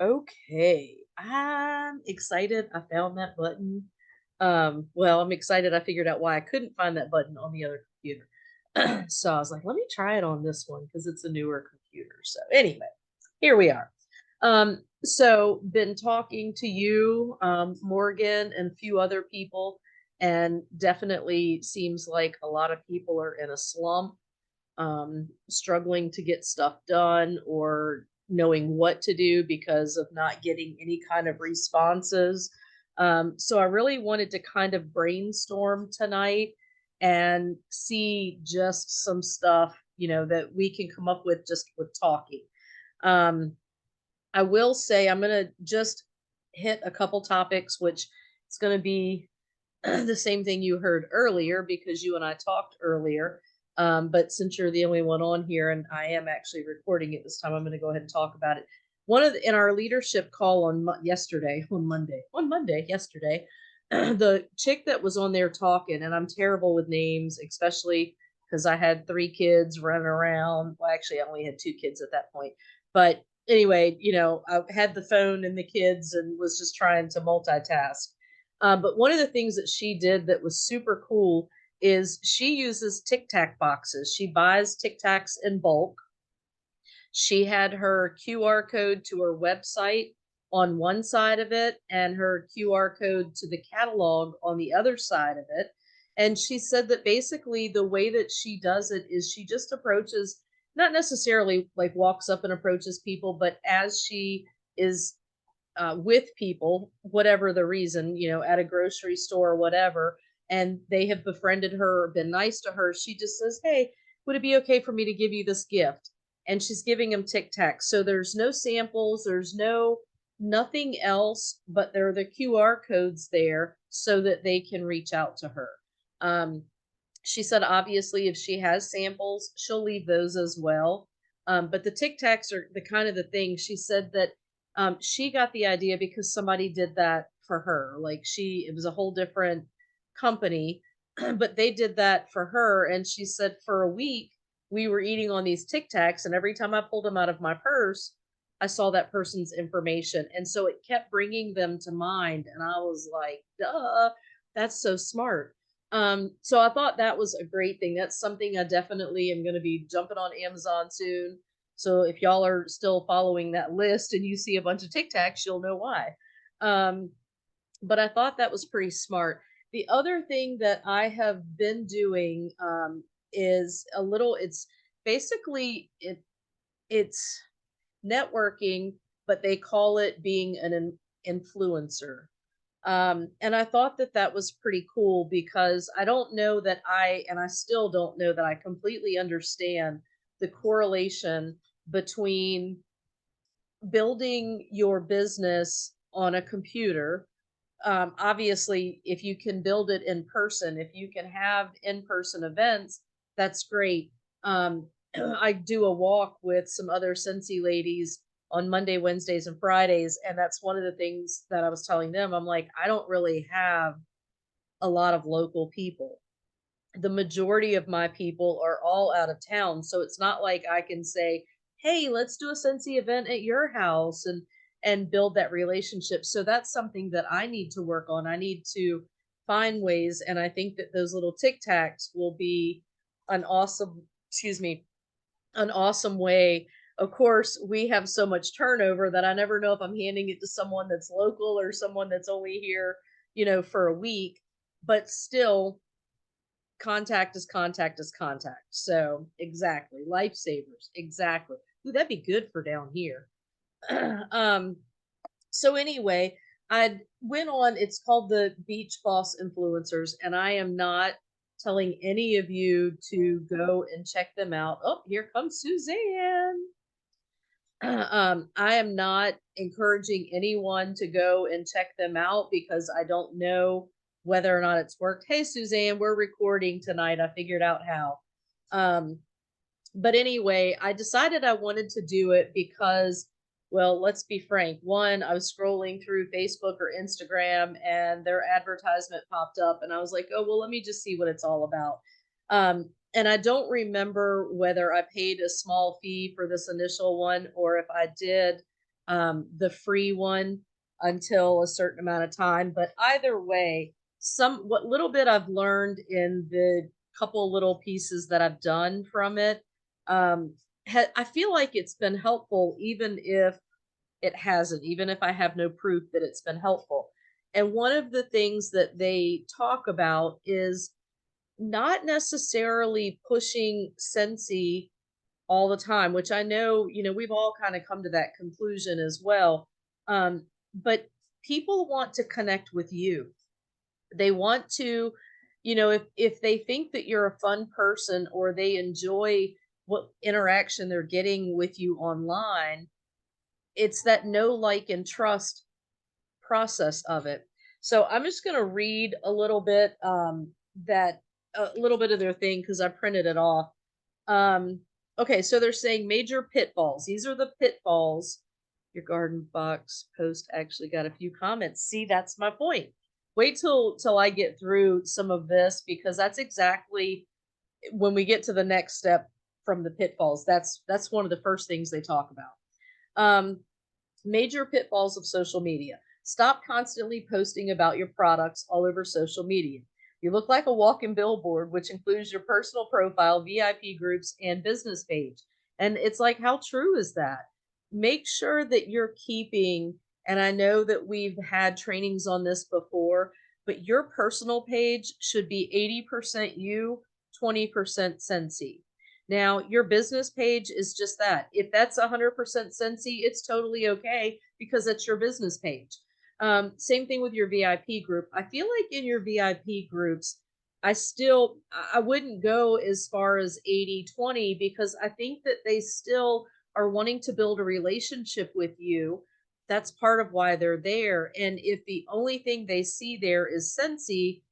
Okay. I'm excited I found that button. Well, I'm excited I figured out why I couldn't find that button on the other computer. So I was like, let me try it on this one because it's a newer computer. So anyway, here we are. So been talking to you, Morgan, and a few other people, and definitely seems like a lot of people are in a slump, struggling to get stuff done or knowing what to do because of not getting any kind of responses. So I really wanted to kind of brainstorm tonight and see just some stuff, that we can come up with just with talking. Um, I will say I'm going to just hit a couple topics, which it's going to be the same thing you heard earlier because you and I talked earlier. But since you're the only one on here and I am actually recording it this time, I'm going to go ahead and talk about it. In our leadership call on yesterday, on Monday, yesterday, the chick that was on there talking, and I'm terrible with names, especially because I had three kids running around. Well, actually, I only had two kids at that point. But anyway, I had the phone and the kids and was just trying to multitask. But one of the things that she did that was super cool is she uses Tic Tac boxes. She buys Tic Tacs in bulk. She had her QR code to her website on one side of it and her QR code to the catalog on the other side of it. And she said that basically the way that she does it is she just approaches, not necessarily like walks up and approaches people, but as she is with people, whatever the reason, at a grocery store or whatever, and they have befriended her or been nice to her, she just says, "Hey, would it be okay for me to give you this gift?" And she's giving them Tic Tacs. So there's no samples, there's nothing else, but there are the QR codes there so that they can reach out to her. Um, she said, obviously, if she has samples, she'll leave those as well. But the Tic Tacs are the kind of the thing. She said that she got the idea because somebody did that for her. Like it was a whole different company, but they did that for her. And she said for a week, we were eating on these Tic Tacs, and every time I pulled them out of my purse, I saw that person's information. And so it kept bringing them to mind. And I was like, duh, that's so smart. So I thought that was a great thing. That's something I definitely am going to be jumping on Amazon soon. So if y'all are still following that list and you see a bunch of Tic Tacs, you'll know why. Um, but I thought that was pretty smart. The other thing that I have been doing is it's basically it's networking, but they call it being an influencer. And I thought that that was pretty cool because I don't know that and I still don't know that I completely understand the correlation between building your business on a computer. Obviously, if you can build it in person, if you can have in person events, that's great. I do a walk with some other Sensi ladies on Monday, Wednesdays, and Fridays. And that's one of the things that I was telling them. I'm like, I don't really have a lot of local people. The majority of my people are all out of town. So it's not like I can say, hey, let's do a Sensi event at your house and build that relationship. So that's something that I need to work on. I need to find ways. And I think that those little Tic Tacs will be an awesome, excuse me, an awesome way. Of course, we have so much turnover that I never know if I'm handing it to someone that's local or someone that's only here, for a week. But still, contact is contact is contact. So exactly. Lifesavers. Exactly. Ooh, that'd be good for down here. um, so anyway, I went on, it's called the Beach Boss Influencers, and I am not telling any of you to go and check them out. Oh, here comes Suzanne. I am not encouraging anyone to go and check them out because I don't know whether or not it's worked. Hey, Suzanne, we're recording tonight. I figured out how. Um, but anyway, I decided I wanted to do it because, well, let's be frank. One, I was scrolling through Facebook or Instagram and their advertisement popped up, and I was like, oh, well, let me just see what it's all about. And I don't remember whether I paid a small fee for this initial one or if I did. the free one until a certain amount of time. But either way, what little bit I've learned in the couple little pieces that I've done from it, um, I feel like it's been helpful, even if it hasn't, even if I have no proof that it's been helpful. And one of the things that they talk about is not necessarily pushing Sensi all the time, which I know, we've all kind of come to that conclusion as well. But people want to connect with you. They want to, if they think that you're a fun person or they enjoy what interaction they're getting with you online, it's that know, like, and trust process of it. So I'm just going to read a little bit that a little bit of their thing because I printed it off. Um, okay, so they're saying major pitfalls. These are the pitfalls. Your garden box post actually got a few comments. See, that's my point. Wait till I get through some of this because that's exactly when we get to the next step from the pitfalls. That's one of the first things they talk about. Um, Major pitfalls of social media. Stop constantly posting about your products all over social media. You look like a walking billboard, which includes your personal profile, VIP groups, and business page. And it's like, how true is that? Make sure that you're keeping, and I know that we've had trainings on this before, but your personal page should be 80% you, 20% Sensi. Now, your business page is just that. If that's 100% Sensi, it's totally okay because it's your business page. Same thing with your VIP group. I feel like in your VIP groups, I wouldn't go as far as 80/20 because I think that they still are wanting to build a relationship with you. That's part of why they're there. And if the only thing they see there is Sensi,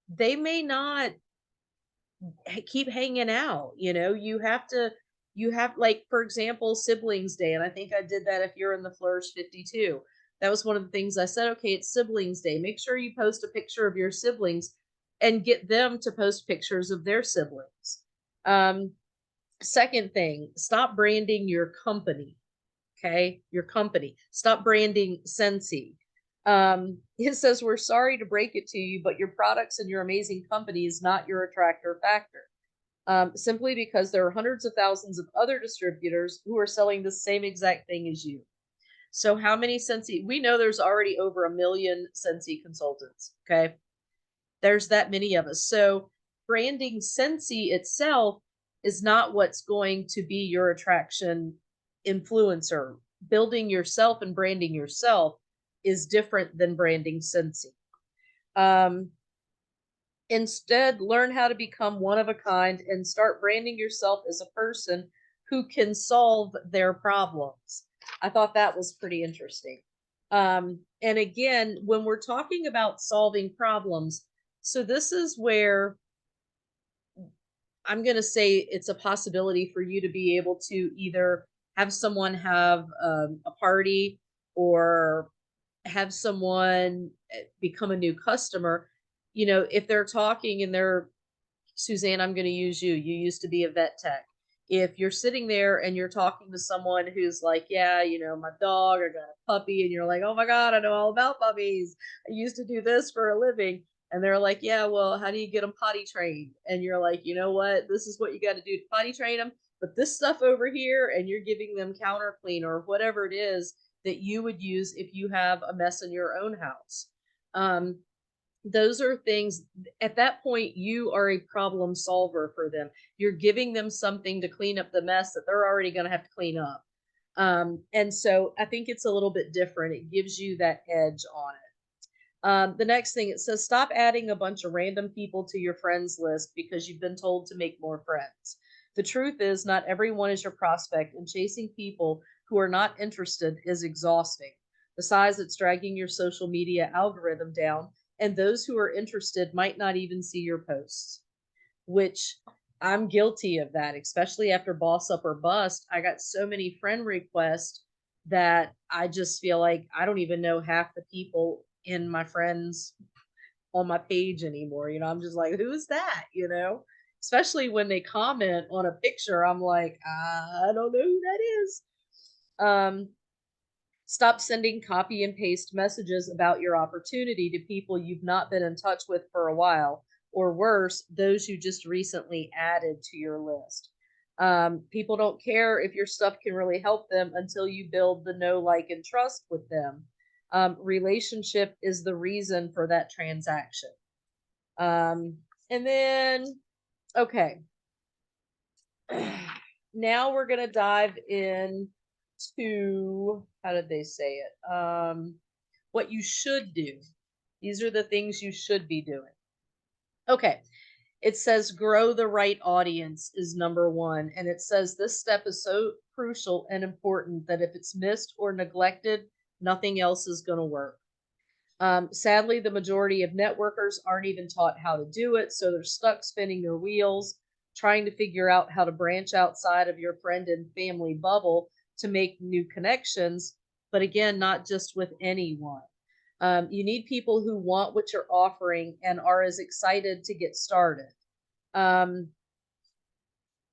they may not keep hanging out. You have, like, for example, siblings day, and I think I did that if you're in the Flourish 52. That was one of the things I said. Okay, it's siblings day, make sure you post a picture of your siblings and get them to post pictures of their siblings. Second thing, stop branding your company. Okay, your company, stop branding Sensi. It says, we're sorry to break it to you, but your products and your amazing company is not your attractor factor, simply because there are hundreds of thousands of other distributors who are selling the same exact thing as you. So how many Sensi? We know there's already over 1 million Sensi consultants. Okay, there's that many of us. So branding Sensi itself is not what's going to be your attraction influencer. Building yourself and branding yourself is different than branding Sensi. Um, Instead, learn how to become one of a kind and start branding yourself as a person who can solve their problems. I thought that was pretty interesting. And again, when we're talking about solving problems, so this is where I'm going to say it's a possibility for you to be able to either have someone have a party or have someone become a new customer. If they're talking and they're, Suzanne, I'm going to use you. You used to be a vet tech. If you're sitting there and you're talking to someone who's like, yeah, my dog, I got a puppy, and you're like, oh my God, I know all about puppies. I used to do this for a living. And they're like, yeah, well, how do you get them potty trained? And you're like, you know what? This is what you got to do to potty train them. But this stuff over here, and you're giving them counter clean or whatever it is that you would use if you have a mess in your own house. Um, those are things, at that point you are a problem solver for them. You're giving them something to clean up the mess that they're already going to have to clean up. And so I think it's a little bit different. It gives you that edge on it. The next thing, it says, stop adding a bunch of random people to your friends list because you've been told to make more friends. The truth is, not everyone is your prospect, and chasing people who are not interested is exhausting. Besides, it's dragging your social media algorithm down, and those who are interested might not even see your posts, which I'm guilty of that, especially after Boss Up or Bust. I got so many friend requests that I just feel like I don't even know half the people in my friends on my page anymore. I'm just like, who's that? Especially when they comment on a picture, I'm like, I don't know who that is. Um, Stop sending copy and paste messages about your opportunity to people you've not been in touch with for a while, or worse, those you just recently added to your list. People don't care if your stuff can really help them until you build the know, like, and trust with them. Relationship is the reason for that transaction. And then, okay, now we're going to dive in to, how did they say it? What you should do. These are the things you should be doing. Okay. It says grow the right audience is number one. And it says this step is so crucial and important that if it's missed or neglected, nothing else is going to work. Sadly, the majority of networkers aren't even taught how to do it. So they're stuck spinning their wheels, trying to figure out how to branch outside of your friend and family bubble to make new connections. But again, not just with anyone. You need people who want what you're offering and are as excited to get started.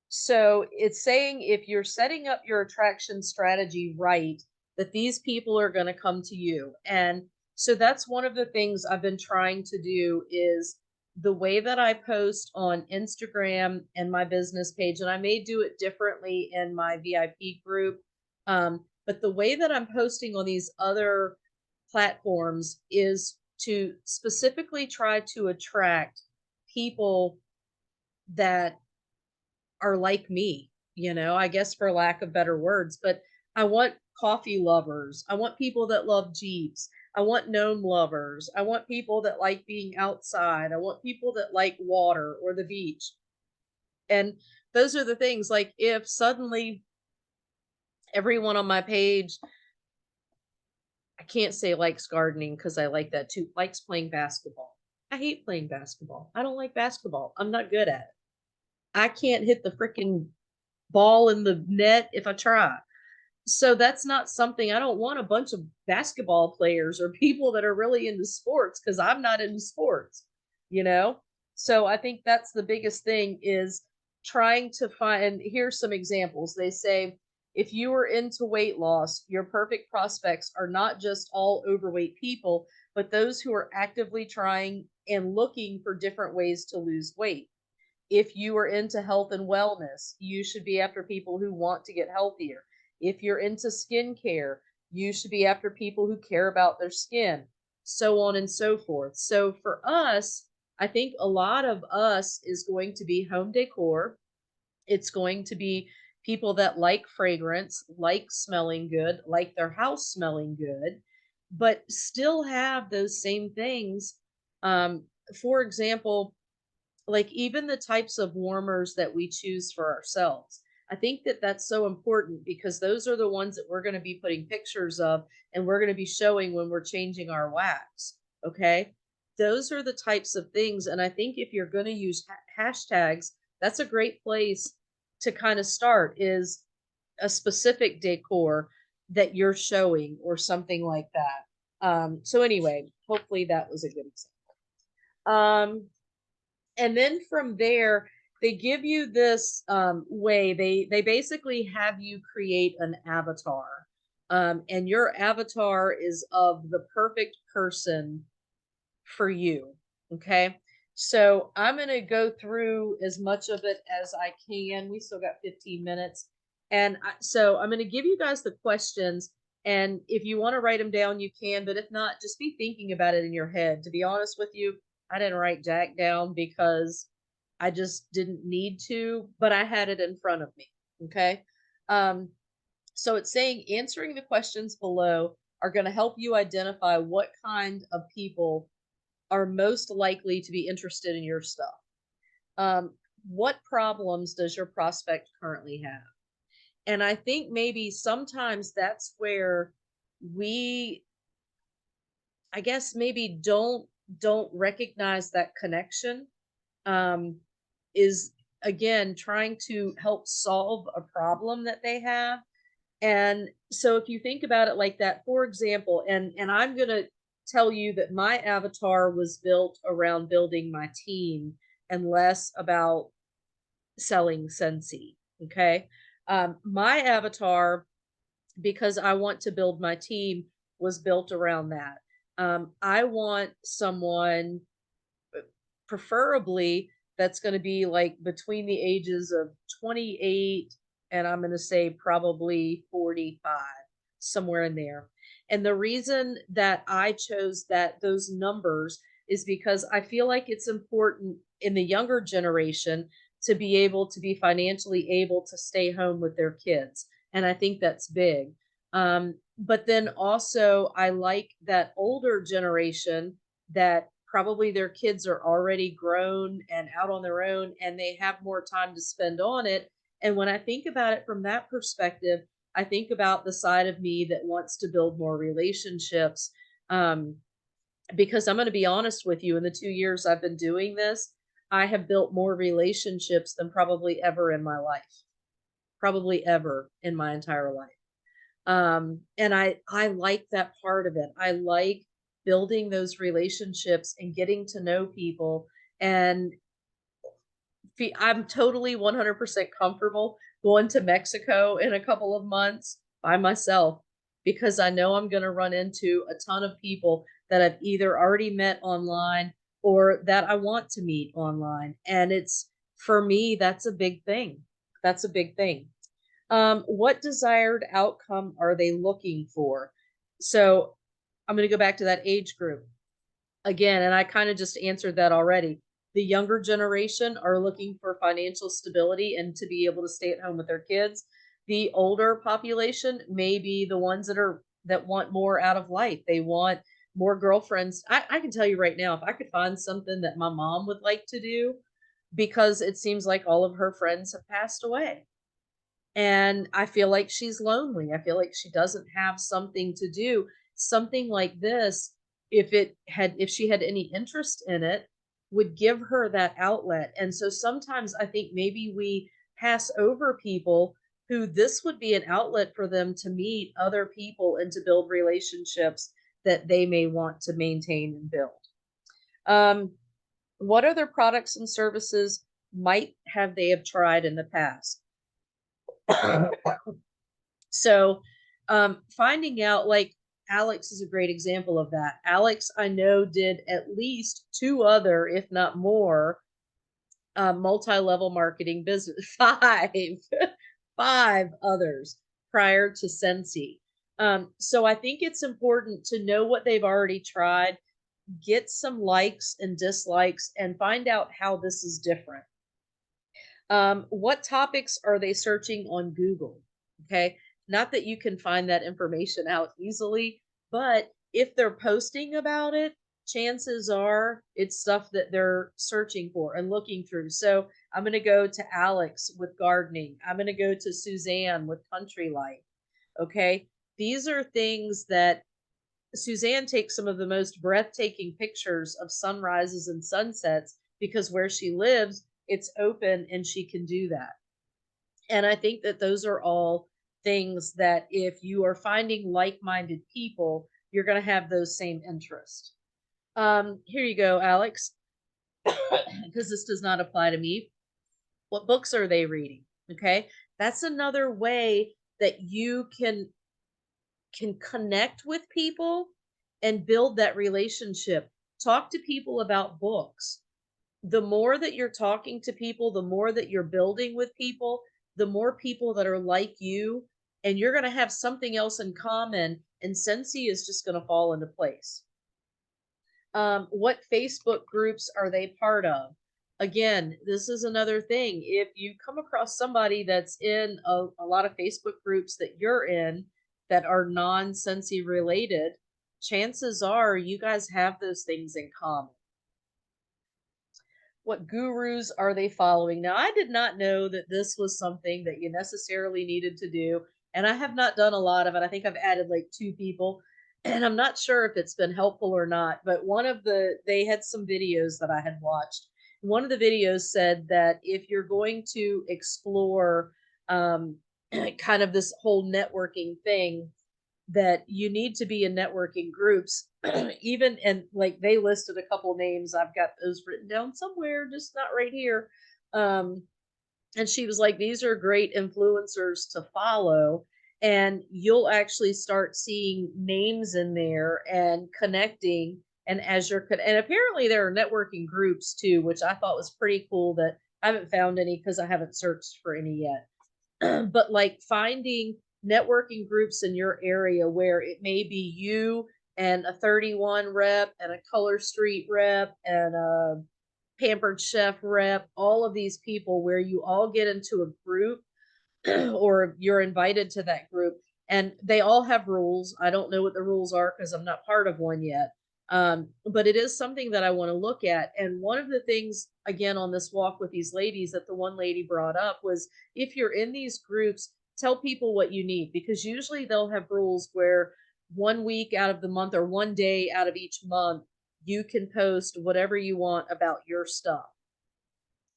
So it's saying if you're setting up your attraction strategy right, that these people are going to come to you. And so that's one of the things I've been trying to do is the way that I post on Instagram and my business page, and I may do it differently in my VIP group. But the way that I'm posting on these other platforms is to specifically try to attract people that are like me, I guess for lack of better words, but I want coffee lovers. I want people that love Jeeps. I want gnome lovers. I want people that like being outside. I want people that like water or the beach. And those are the things, like if suddenly everyone on my page, I can't say likes gardening because I like that too, likes playing basketball. I hate playing basketball. I don't like basketball. I'm not good at it. I can't hit the freaking ball in the net if I try. So that's not something. I don't want a bunch of basketball players or people that are really into sports because I'm not into sports, you know? So I think that's the biggest thing is trying to find, and here's some examples. They say, if you are into weight loss, your perfect prospects are not just all overweight people, but those who are actively trying and looking for different ways to lose weight. If you are into health and wellness, you should be after people who want to get healthier. If you're into skincare, you should be after people who care about their skin, so on and so forth. So for us, I think a lot of us is going to be home decor. It's going to be people that like fragrance, like smelling good, like their house smelling good, but still have those same things. Um, for example, like even the types of warmers that we choose for ourselves. I think that that's so important because those are the ones that we're going to be putting pictures of and we're going to be showing when we're changing our wax. Okay. Those are the types of things. And I think if you're going to use hashtags, that's a great place to kind of start is a specific decor that you're showing or something like that. So anyway, hopefully that was a good example. And then from there, they give you this way. They basically have you create an avatar, and your avatar is of the perfect person for you. Okay, so I'm gonna go through as much of it as I can. We still got 15 minutes, and so I'm gonna give you guys the questions. And if you want to write them down, you can. But if not, just be thinking about it in your head. To be honest with you, I didn't write Jack down because I just didn't need to, but I had it in front of me. Okay. Um, so it's saying answering the questions below are going to help you identify what kind of people are most likely to be interested in your stuff. What problems does your prospect currently have? And I think maybe sometimes that's where we, I guess maybe don't recognize that connection. Is again trying to help solve a problem that they have. And so if you think about it like that, for example, and I'm going to tell you that my avatar was built around building my team and less about selling Scentsy. Okay. My avatar because I want to build my team was built around that. I want someone preferably that's going to be like between the ages of 28 and I'm going to say probably 45, somewhere in there. And the reason that I chose those numbers is because I feel like it's important in the younger generation to be able to be financially able to stay home with their kids. And I think that's big. But then also, I like that older generation that probably their kids are already grown and out on their own and they have more time to spend on it. And when I think about it from that perspective, I think about the side of me that wants to build more relationships. Um, because I'm going to be honest with you, in the 2 years I've been doing this, I have built more relationships than probably ever in my life, probably ever in my entire life. And I like that part of it. I like building those relationships and getting to know people, and I'm totally 100% comfortable going to Mexico in a couple of months by myself because I know I'm going to run into a ton of people that I've either already met online or that I want to meet online. And it's for me, that's a big thing. That's a big thing. What desired outcome are they looking for? So I'm going to go back to that age group again, and I kind of just answered that already. The younger generation are looking for financial stability and to be able to stay at home with their kids. The older population may be the ones that want more out of life. They want more girlfriends. I can tell you right now, if I could find something that my mom would like to do, because it seems like all of her friends have passed away and I feel like she's lonely. I feel like she doesn't have something to do. Something like this, if she had any interest in it, would give her that outlet. And so sometimes I think maybe we pass over people who this would be an outlet for them to meet other people and to build relationships that they may want to maintain and build. Um, what other products and services might have they have tried in the past? So, finding out like Alex is a great example of that. Alex, I know, did at least two other, if not more, multi-level marketing business, five others prior to Sensi. So I think it's important to know what they've already tried, get some likes and dislikes, and find out how this is different. What topics are they searching on Google? Okay. Not that you can find that information out easily, but if they're posting about it, chances are it's stuff that they're searching for and looking through. So I'm going to go to Alex with gardening. I'm going to go to Suzanne with country life. Okay. These are things that Suzanne takes some of the most breathtaking pictures of sunrises and sunsets because where she lives, it's open and she can do that. And I think that those are all things that if you are finding like minded people, you're going to have those same interests. Here you go, Alex, because this does not apply to me. What books are they reading? Okay. That's another way that you can connect with people and build that relationship. Talk to people about books. The more that you're talking to people, the more that you're building with people, the more people that are like you, and you're going to have something else in common, and Sensi is just going to fall into place. What Facebook groups are they part of? Again, this is another thing. If you come across somebody that's in a lot of Facebook groups that you're in that are non-Sensi related, chances are you guys have those things in common. What gurus are they following? Now, I did not know that this was something that you necessarily needed to do, and I have not done a lot of it. I think I've added like two people, and I'm not sure if it's been helpful or not. But they had some videos that I had watched. One of the videos said that if you're going to explore kind of this whole networking thing, that you need to be in networking groups even and like they listed a couple names. I've got those written down somewhere, just not right here. um and she was like, these are great influencers to follow, and you'll actually start seeing names in there and connecting. And as you're and apparently there are networking groups too, which I thought was pretty cool, that I haven't found any because I haven't searched for any yet. But like finding networking groups in your area where it may be you and a 31 rep and a Color Street rep and a Pampered Chef rep, all of these people where you all get into a group or you're invited to that group, and they all have rules. I don't know what the rules are because I'm not part of one yet. But it is something that I want to look at. And one of the things, again, on this walk with these ladies that the one lady brought up was, if you're in these groups, tell people what you need, because usually they'll have rules where 1 week out of the month or one day out of each month, you can post whatever you want about your stuff.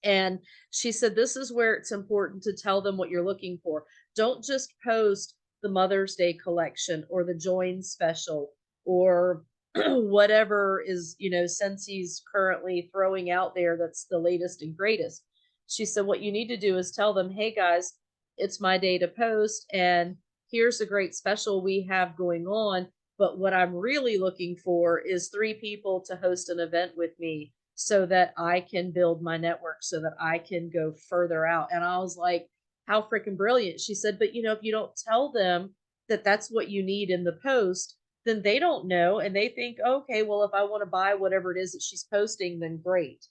And she said, this is where it's important to tell them what you're looking for. Don't just post the Mother's Day collection or the Join special or whatever is, Scentsy currently throwing out there that's the latest and greatest. She said, what you need to do is tell them, hey guys, it's my day to post, and here's a great special we have going on. But what I'm really looking for is 3 people to host an event with me so that I can build my network, so that I can go further out. And I was like, how freaking brilliant. She said, but if you don't tell them that that's what you need in the post, then they don't know. And they think, okay, well, if I want to buy whatever it is that she's posting, then great.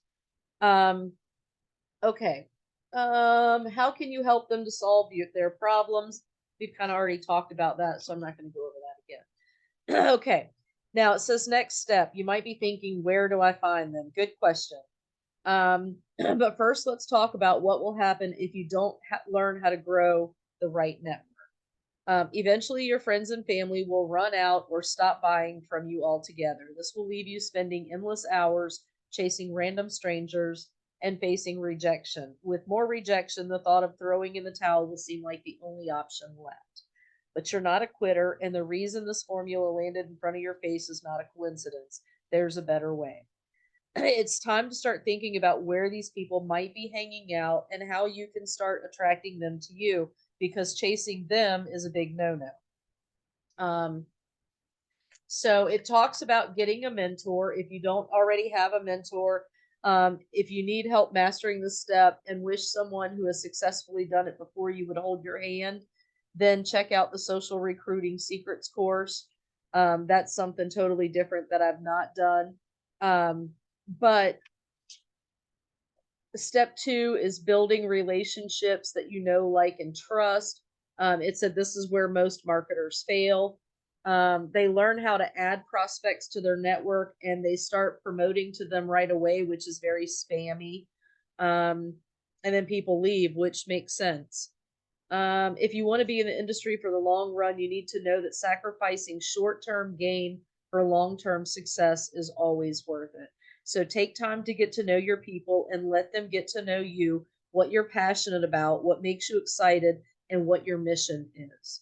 Okay. How can you help them to solve their problems? We've kind of already talked about that, so I'm not going to go over that again. Okay. Now it says next step. You might be thinking, where do I find them? Good question. But first, let's talk about what will happen if you don't learn how to grow the right network. Eventually, your friends and family will run out or stop buying from you altogether. This will leave you spending endless hours chasing random strangers and facing rejection. With more rejection, the thought of throwing in the towel will seem like the only option left. But you're not a quitter, and the reason this formula landed in front of your face is not a coincidence. There's a better way. It's time to start thinking about where these people might be hanging out and how you can start attracting them to you, because chasing them is a big no-no. So it talks about getting a mentor. If you don't already have a mentor, if you need help mastering the step and wish someone who has successfully done it before you would hold your hand, then check out the Social Recruiting Secrets course. That's something totally different that I've not done. But step 2 is building relationships that you know, like, and trust. It said this is where most marketers fail. They learn how to add prospects to their network and they start promoting to them right away, which is very spammy. And then people leave, which makes sense. If you want to be in the industry for the long run, you need to know that sacrificing short-term gain for long-term success is always worth it. So take time to get to know your people and let them get to know you, what you're passionate about, what makes you excited, and what your mission is.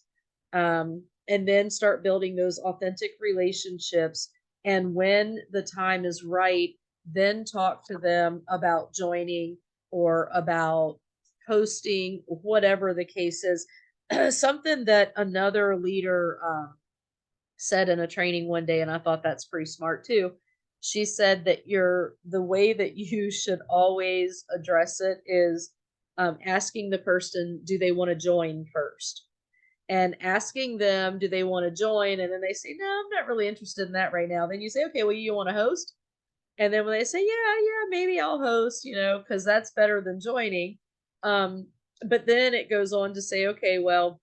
And then start building those authentic relationships. And when the time is right, then talk to them about joining or about hosting, whatever the case is. Something that another leader said in a training one day, and I thought that's pretty smart too. She said that the way that you should always address it is asking the person, do they want to join first? And asking them, do they want to join? And then they say, no, I'm not really interested in that right now. Then you say, okay, well, you want to host? And then when they say, yeah, maybe I'll host, because that's better than joining. But then it goes on to say, okay, well,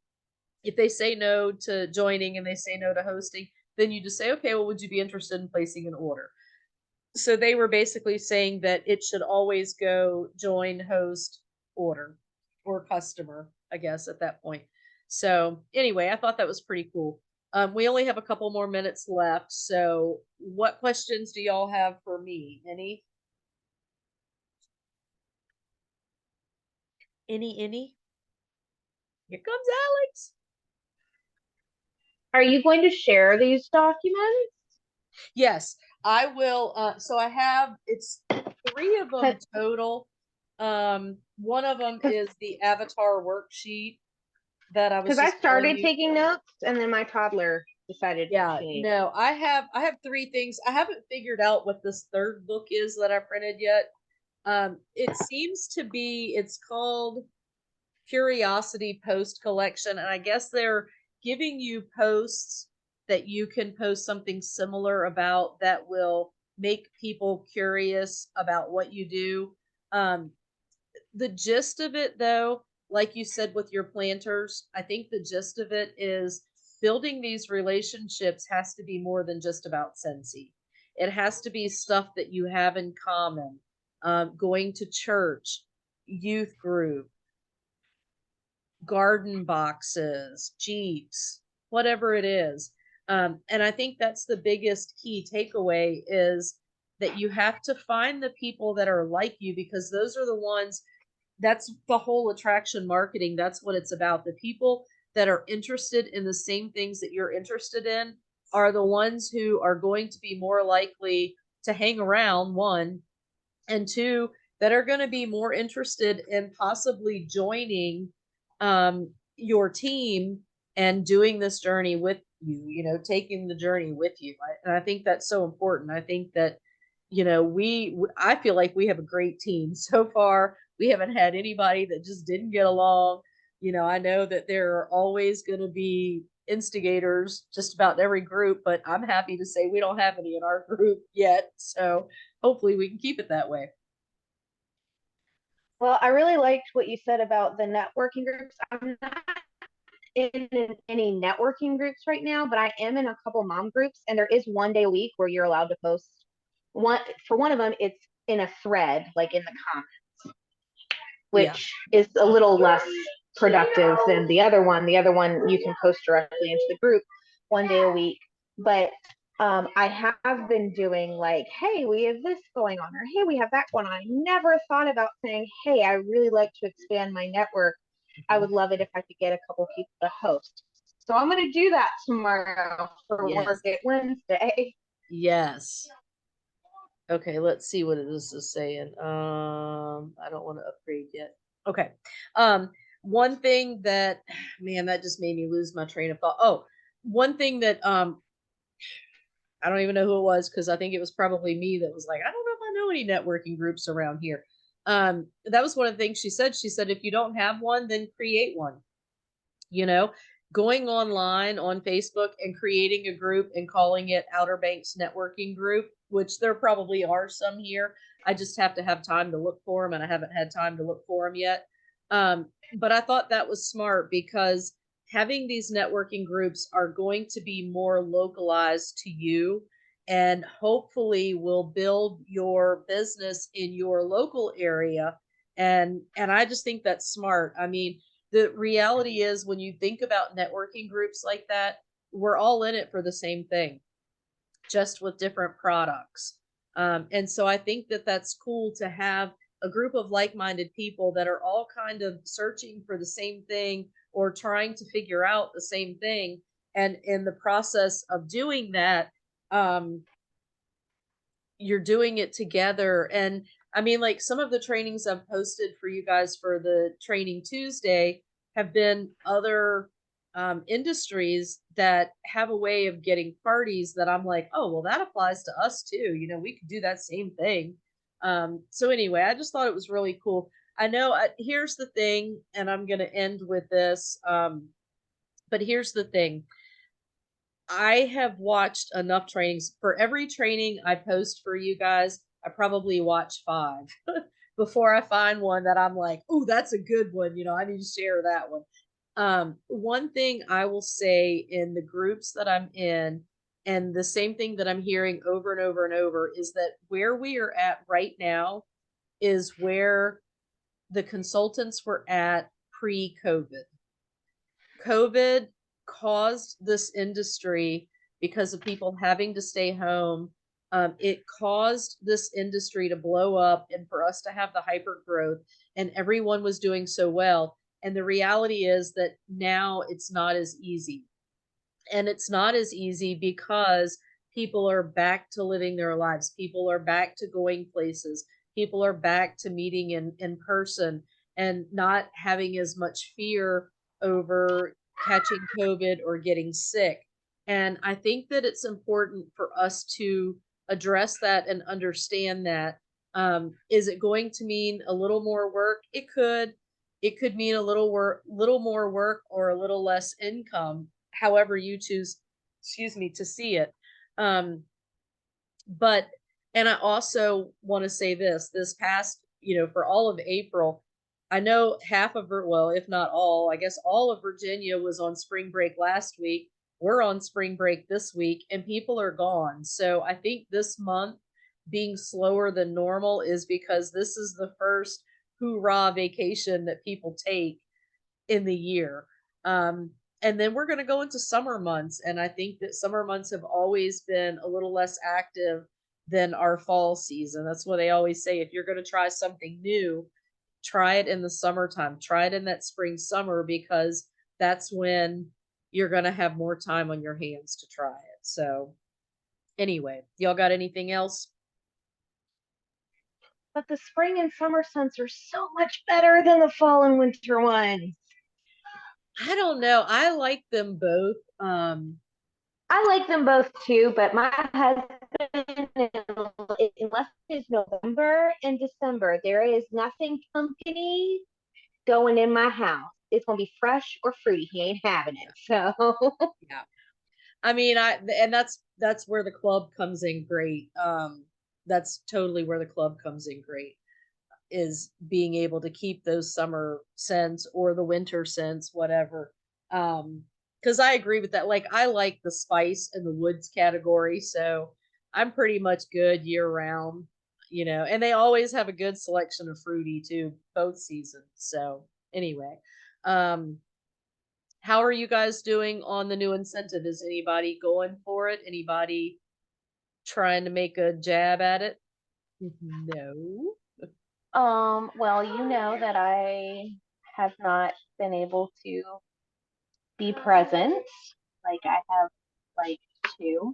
if they say no to joining and they say no to hosting, then you just say, okay, well, would you be interested in placing an order? So they were basically saying that it should always go join, host, order, or customer, I guess, at that point. So anyway, I thought that was pretty cool. We only have a couple more minutes left. So what questions do y'all have for me? Any? Any? Here comes Alex. Are you going to share these documents? Yes, I will. So I have, it's 3 of them total. One of them is the avatar worksheet. that I was Because I just telling started you. taking notes and then my toddler decided to Yeah, change. no, I have three things. I haven't figured out what this third book is that I printed yet. It seems to be, it's called Curiosity Post Collection, and I guess they're giving you posts that you can post something similar about that will make people curious about what you do. The gist of it, though, like you said with your planters, I think the gist of it is building these relationships has to be more than just about Scentsy. It has to be stuff that you have in common. Going to church, youth group, garden boxes, Jeeps, whatever it is. And I think that's the biggest key takeaway is that you have to find the people that are like you, because those are the ones, that's the whole attraction marketing. That's what it's about. The people that are interested in the same things that you're interested in are the ones who are going to be more likely to hang around, one, and two, that are going to be more interested in possibly joining your team and doing this journey with you, taking the journey with you. And I think that's so important. I think that, I feel like we have a great team so far. We haven't had anybody that just didn't get along. I know that there are always going to be instigators just about every group, but I'm happy to say we don't have any in our group yet. So hopefully we can keep it that way. Well, I really liked what you said about the networking groups. I'm not in any networking groups right now, but I am in a couple mom groups, and there is one day a week where you're allowed to post one. For one of them, it's in a thread, like in the comments, Yeah. which is a little less productive than the other one. The other one you can post directly into the group one day a week. But I have been doing like, hey, we have this going on, or hey, we have that going on. I never thought about saying, hey, I really like to expand my network. I Mhm. would love it if I could get a couple people to host. So I'm going to do that tomorrow for Yes. Work It Wednesday. Yes. Okay, let's see what this is saying. I don't want to upgrade yet. Okay. One thing that, man, that just made me lose my train of thought. Oh, one thing that I don't even know who it was, because I think it was probably me that was like, I don't know if I know any networking groups around here. That was one of the things she said. She said, if you don't have one, then create one. you know, Going online on Facebook and creating a group and calling it Outer Banks Networking Group, which there probably are some here. I just have to have time to look for them, and I haven't had time to look for them yet. But I thought that was smart, because having these networking groups are going to be more localized to you, and hopefully will build your business in your local area. And I just think that's smart. I mean, the reality is, when you think about networking groups like that, we're all in it for the same thing, just with different products. And so I think that that's cool to have a group of like-minded people that are all kind of searching for the same thing or trying to figure out the same thing. And in the process of doing that, um, you're doing it together. And I mean, like, some of the trainings I've posted for you guys for the Training Tuesday have been other industries that have a way of getting parties that I'm like, oh, well, that applies to us too. We could do that same thing. So anyway, I just thought it was really cool. I know, here's the thing, and I'm going to end with this. But here's the thing. I have watched enough trainings. For every training I post for you guys, I probably watch 5 before I find one that I'm like, oh, that's a good one. I need to share that one. One thing I will say in the groups that I'm in, and the same thing that I'm hearing over and over and over, is that where we are at right now is where the consultants were at pre-COVID. COVID caused this industry, because of people having to stay home. It caused this industry to blow up and for us to have the hyper growth, and everyone was doing so well. And the reality is that now it's not as easy. And it's not as easy because people are back to living their lives. People are back to going places. People are back to meeting in person and not having as much fear over catching COVID or getting sick. And I think that it's important for us to address that and understand that. Is it going to mean a little more work? It could. It could mean a little more work or a little less income, however you choose, excuse me, to see it. Um, but and I also want to say this past, for all of April, I know half of well, if not all, I guess all of Virginia was on spring break last week. We're on spring break this week and people are gone. So I think this month being slower than normal is because this is the first hoorah vacation that people take in the year. And then we're going to go into summer months. And I think that summer months have always been a little less active than our fall season. That's what they always say. If you're going to try something new, try it in the summertime, try it in that spring, summer, because that's when you're going to have more time on your hands to try it. So, anyway, y'all got anything else? But the spring and summer scents are so much better than the fall and winter ones. I don't know. I like them both. I like them both too, but my husband, unless it's November and December, there is nothing pumpkiny going in my house. It's gonna be fresh or fruity. He ain't having it. So Yeah. I mean, and that's where the club comes in great. That's totally where the club comes in great, is being able to keep those summer scents or the winter scents, whatever. Because I agree with that. Like I like the spice and the woods category, so I'm pretty much good year round, and they always have a good selection of fruity too, both seasons. So anyway, um, how are you guys doing on the new incentive? Is anybody going for it? Anybody trying to make a jab at it? No. well, you know that I have not been able to be present like I have like to.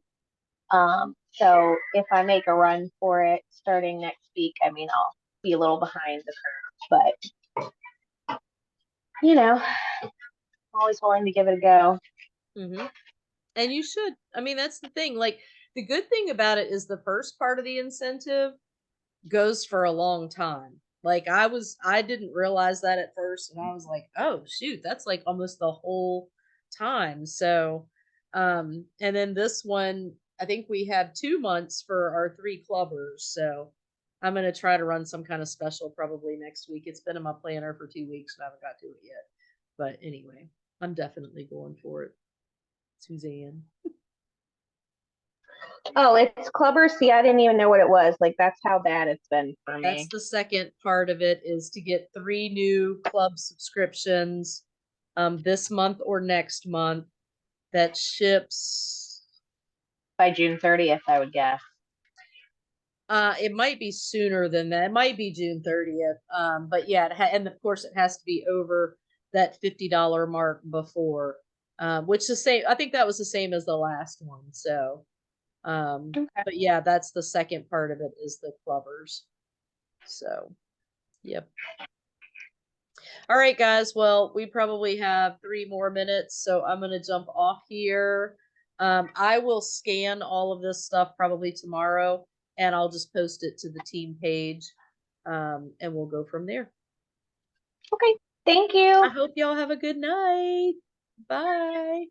So if I make a run for it starting next week, I mean, I'll be a little behind the curve, but I'm always willing to give it a go. Hmm. And you should. I mean, that's the thing. Like, the good thing about it is the first part of the incentive goes for a long time. Like, I didn't realize that at first, and I was like, oh, shoot, that's like almost the whole time. So, and then this one, I think we have 2 months for our 3 clubbers. So, I'm going to try to run some kind of special probably next week. It's been in my planner for 2 weeks and I haven't got to it yet. But anyway, I'm definitely going for it. Suzanne. Oh, it's Clubber. See, I didn't even know what it was. Like, that's how bad it's been for That's me. the second part of it, is to get 3 new club subscriptions this month or next month that ships. By June 30th, I would guess. It might be sooner than that. It might be June 30th. But yeah, and of course it has to be over that $50 mark before, which the same. I think that was the same as the last one. So, Okay. but yeah, that's the second part of it, is the clubbers. So, yep. All right, guys. Well, we probably have 3 more minutes, so I'm gonna jump off here. I will scan all of this stuff probably tomorrow, and I'll just post it to the team page, and we'll go from there. Okay. Thank I you. hope y'all have a good night. Bye.